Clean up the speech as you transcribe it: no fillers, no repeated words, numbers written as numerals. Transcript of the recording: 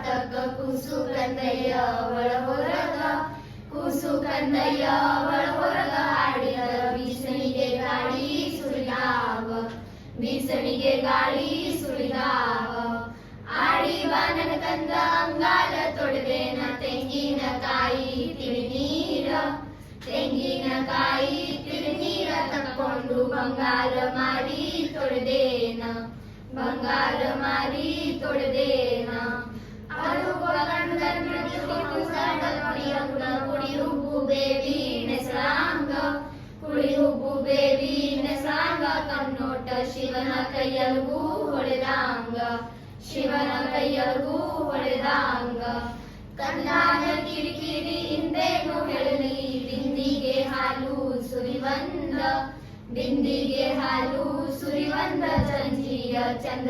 ಪಾತಕ ಕೂಸು ಕಂದಯ್ಯ ಒಳಹೊರಗ ಕೂಸು ಕಂದಯ್ಯ ಒಳಹೊರಗ ಆಡಿದ ಬೀಸಣಿಗೆ ಗಾಳಿ ಸುಳಿದಾವ ಬೀಸಣಿಗೆ ಗಾಳಿ ಸುಳಿದಾವ ಆಡಿ ಬಾನನ ಕಂದ ಅಂಗಾಲ ತೊಳೆದೇನ ತೆಂಗಿನಕಾಯಿ ತಿಳಿನೀರ ತೆಂಗಿನಕಾಯಿ ತಿಳಿನೀರ ತಕ್ಕೊಂಡು ಬಂಗಾರ ಮಾರಿ ತೊಳೆದೇನ ಬಂಗಾರ ಮಾರಿ ತೊಳೆದೇನ ಅಳುವ ಗಂಡನ ಕುಡಿ ಹುಬ್ಬು ಬೇಬಿ ನೆಸಳಾಂಗ ಕುಡಿ ಹುಬ್ಬು ಬೇಬಿ ನೆಸಳಾಂಗ ಕಣ್ಣೋಟ ಶಿವನ ಕೈಯಲ್ಗೂ ಹೊಳೆದಾಂಗ ಶಿವನ ಕೈಯಲ್ಗೂ ಹೊಳೆದಾಂಗ ಕಂದಾನ ಕಿರಿಕಿರಿ ಹಿಂದೇನು ಹೇಳಲಿ ಬಿಂದಿಗೆ ಹಾಲು ಸುರಿವಂದ ಬಿಂದಿಗೆ ಹಾಲು ಸುರಿವಂದ ಚಂಜಿಯ ಚಂದ